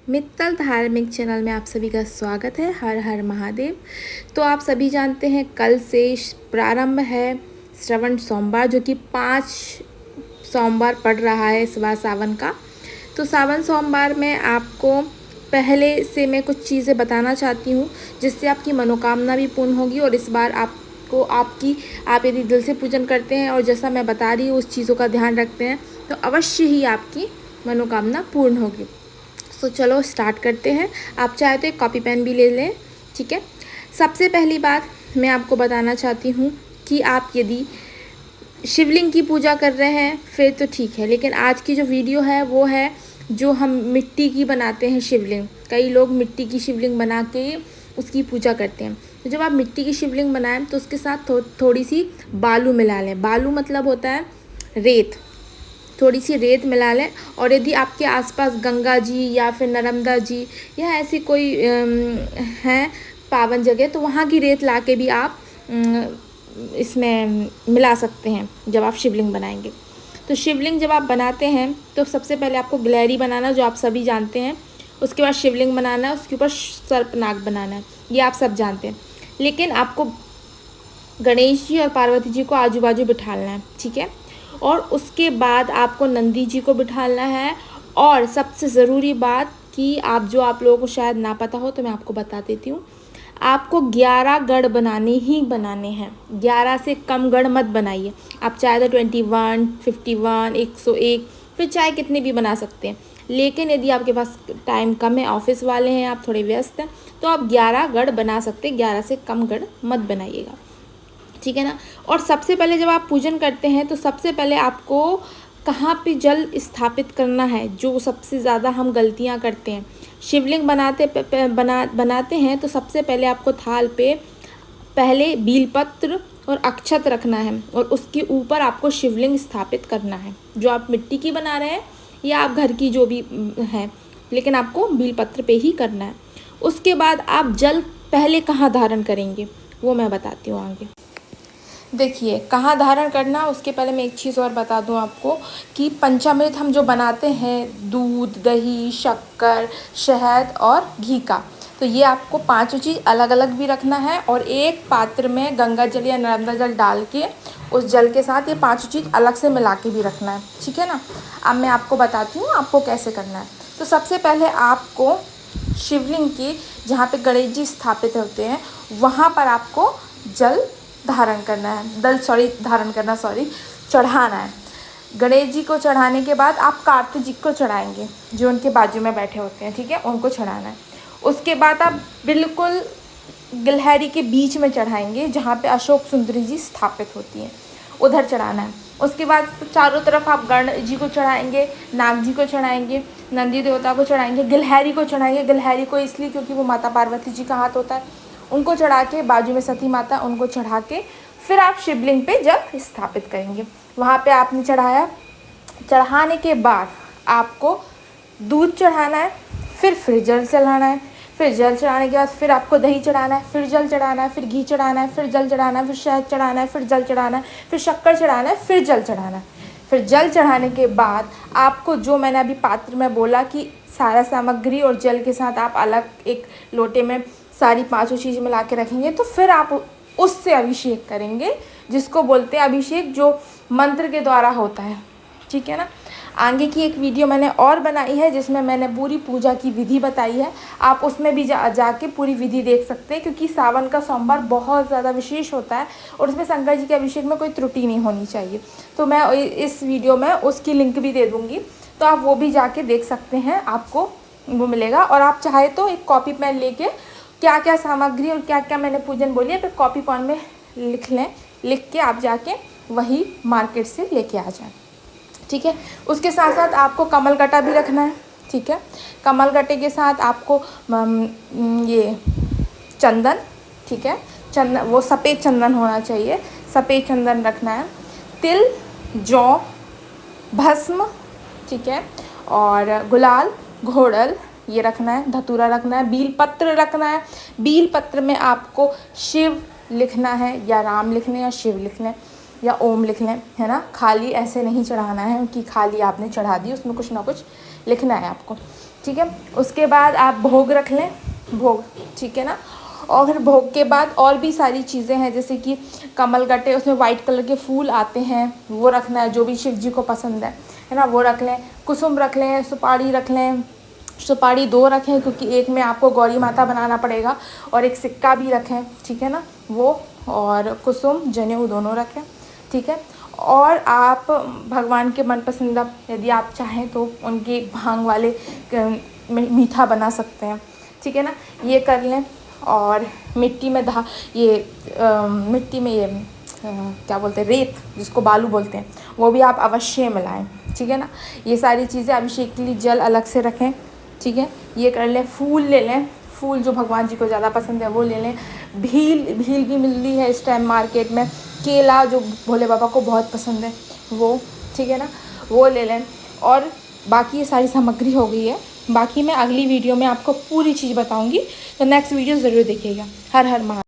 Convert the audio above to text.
मित्तल धार्मिक चैनल में आप सभी का स्वागत है। हर हर महादेव। तो आप सभी जानते हैं कल से प्रारंभ है श्रवण सोमवार, जो कि 5 सोमवार पड़ रहा है इस बार सावन का। तो सावन सोमवार में आपको पहले से मैं कुछ चीज़ें बताना चाहती हूँ जिससे आपकी मनोकामना भी पूर्ण होगी। और इस बार आप यदि दिल से पूजन करते हैं और जैसा मैं बता रही हूँ उस चीज़ों का ध्यान रखते हैं तो अवश्य ही आपकी मनोकामना पूर्ण होगी। तो चलो स्टार्ट करते हैं। आप चाहे तो एक कॉपी पेन भी ले लें, ठीक है। सबसे पहली बात मैं आपको बताना चाहती हूँ कि आप यदि शिवलिंग की पूजा कर रहे हैं फिर तो ठीक है, लेकिन आज की जो वीडियो है वो है जो हम मिट्टी की बनाते हैं शिवलिंग। कई लोग मिट्टी की शिवलिंग बना के उसकी पूजा करते हैं। तो जब आप मिट्टी की शिवलिंग बनाएं तो उसके साथ थोड़ी सी बालू मिला लें। बालू मतलब होता है रेत। थोड़ी सी रेत मिला लें। और यदि आपके आसपास गंगा जी या फिर नर्मदा जी या ऐसी कोई हैं पावन जगह, तो वहाँ की रेत ला के भी आप इसमें मिला सकते हैं जब आप शिवलिंग बनाएंगे। तो शिवलिंग जब आप बनाते हैं तो सबसे पहले आपको गिलहरी बनाना, जो आप सभी जानते हैं। उसके बाद शिवलिंग बनाना है, उसके ऊपर सर्पनाग बनाना है, ये आप सब जानते हैं। लेकिन आपको गणेश जी और पार्वती जी को आजू बाजू बिठाना है, ठीक है। और उसके बाद आपको नंदी जी को बिठाना है। और सबसे ज़रूरी बात कि आप लोगों को शायद ना पता हो तो मैं आपको बता देती हूँ, आपको 11 गढ़ बनाने ही बनाने हैं। 11 से कम गढ़ मत बनाइए। आप चाहे तो 21, 51, 101 फिर चाहे कितने भी बना सकते हैं। लेकिन यदि आपके पास टाइम कम है, ऑफिस वाले हैं, आप थोड़े व्यस्त हैं, तो आप 11 गढ़ बना सकते हैं। 11 से कम गढ़ मत बनाइएगा, ठीक है ना। और सबसे पहले जब आप पूजन करते हैं तो सबसे पहले आपको कहाँ पे जल स्थापित करना है, जो सबसे ज़्यादा हम गलतियाँ करते हैं। शिवलिंग बनाते हैं तो सबसे पहले आपको थाल पे पहले बीलपत्र और अक्षत रखना है और उसके ऊपर आपको शिवलिंग स्थापित करना है। जो आप मिट्टी की बना रहे हैं या आप घर की जो भी है, लेकिन आपको बीलपत्र पे ही करना है। उसके बाद आप जल पहले कहाँ धारण करेंगे वो मैं बताती हूँ आगे। देखिए, कहाँ धारण करना, उसके पहले मैं एक चीज़ और बता दूं आपको कि पंचामृत हम जो बनाते हैं दूध, दही, शक्कर, शहद और घी का, तो ये आपको पांचों चीज़ अलग अलग भी रखना है। और एक पात्र में गंगा जल या नर्मदा जल डाल के उस जल के साथ ये पांचों चीज़ अलग से मिला के भी रखना है, ठीक है ना। अब मैं आपको बताती हूँ आपको कैसे करना है। तो सबसे पहले आपको शिवलिंग की जहाँ पे गणेश जी स्थापित होते हैं वहाँ पर आपको जल धारण करना है, चढ़ाना है। गणेश जी को चढ़ाने के बाद आप कार्तिक जी को चढ़ाएंगे, जो उनके बाजू में बैठे होते हैं, ठीक है, उनको चढ़ाना है। उसके बाद आप बिल्कुल गिलहरी के बीच में चढ़ाएंगे जहाँ पे अशोक सुंदरी जी स्थापित होती हैं, उधर चढ़ाना है। उसके बाद चारों तरफ आप गणेश जी को चढ़ाएंगे, नाग जी को चढ़ाएंगे, नंदी देवता को चढ़ाएंगे, गिलहरी को चढ़ाएंगे। गिलहरी को इसलिए क्योंकि वो माता पार्वती जी का हाथ होता है। उनको चढ़ा के बाजू में सती माता, उनको चढ़ा के फिर आप शिवलिंग पे जल स्थापित करेंगे। वहाँ पे आपने चढ़ाया, चढ़ाने के बाद आपको दूध चढ़ाना है, फिर जल चढ़ाना है। फिर जल चढ़ाने के बाद फिर आपको दही चढ़ाना है, फिर जल चढ़ाना है, फिर घी चढ़ाना है, फिर जल चढ़ाना है, फिर शहद चढ़ाना है, फिर जल चढ़ाना है, फिर शक्कर चढ़ाना है, फिर जल चढ़ाना है। फिर जल चढ़ाने के बाद आपको जो मैंने अभी पात्र में बोला कि सारा सामग्री और जल के साथ आप अलग एक लोटे में सारी पांचों चीज़ मिला के रखेंगे, तो फिर आप उससे अभिषेक करेंगे, जिसको बोलते हैं अभिषेक, जो मंत्र के द्वारा होता है, ठीक है ना। आगे की एक वीडियो मैंने और बनाई है जिसमें मैंने पूरी पूजा की विधि बताई है। आप उसमें भी जाके पूरी विधि देख सकते हैं, क्योंकि सावन का सोमवार बहुत ज़्यादा विशेष होता है और उसमें शंकर जी के अभिषेक में कोई त्रुटि नहीं होनी चाहिए। तो मैं इस वीडियो में उसकी लिंक भी दे दूँगी, तो आप वो भी जाके देख सकते हैं, आपको वो मिलेगा। और आप चाहे तो एक कॉपी पेन लेके क्या क्या सामग्री और क्या क्या मैंने पूजन बोली है फिर कॉपी पेन में लिख लें, लिख के आप जाके वही मार्केट से लेके आ जाएं, ठीक है। उसके साथ साथ आपको कमल गट्टा भी रखना है, ठीक है। कमल गट्टे के साथ आपको ये चंदन, ठीक है, चंदन, वो सफ़ेद चंदन होना चाहिए, सफ़ेद चंदन रखना है। तिल, जौ, भस्म, ठीक है, और गुलाल, घोड़ल ये रखना है, धतूरा रखना है, बील पत्र रखना है। बील पत्र में आपको शिव लिखना है या राम लिखने या शिव लिख लें या ओम लिख लें, है ना। खाली ऐसे नहीं चढ़ाना है कि खाली आपने चढ़ा दी, उसमें कुछ ना कुछ लिखना है आपको। ठीक है। उसके बाद आप भोग रख लें, भोग, ठीक है ना। और फिर भोग के बाद और भी सारी चीज़ें हैं, जैसे कि कमल गट्टे, उसमें वाइट कलर के फूल आते हैं, वो रखना है, जो भी शिव जी को पसंद है ना, वो रख लें। कुसुम रख लें, सुपारी रख लें, सुपारी 2 रखें क्योंकि एक में आपको गौरी माता बनाना पड़ेगा, और एक सिक्का भी रखें, ठीक है ना, वो, और कुसुम जनेऊ दोनों रखें, ठीक है। और आप भगवान के मनपसंद, यदि आप चाहें तो उनके भांग वाले मीठा बना सकते हैं, ठीक है ना, ये कर लें। और मिट्टी में मिट्टी में ये क्या बोलते हैं, रेत, जिसको बालू बोलते हैं, वो भी आप अवश्य मिलाएं, ठीक है ना। ये सारी चीज़ें, अभिषेक के लिए जल अलग से रखें, ठीक है, ये कर लें। फूल ले लें, फूल जो भगवान जी को ज़्यादा पसंद है वो ले लें। भील भी मिल रही है इस टाइम मार्केट में, केला जो भोले बाबा को बहुत पसंद है वो, ठीक है ना, वो ले लें। और बाकी ये सारी सामग्री हो गई है, बाकी मैं अगली वीडियो में आपको पूरी चीज़ बताऊंगी, तो नेक्स्ट वीडियो ज़रूर देखिएगा। हर हर महादेव।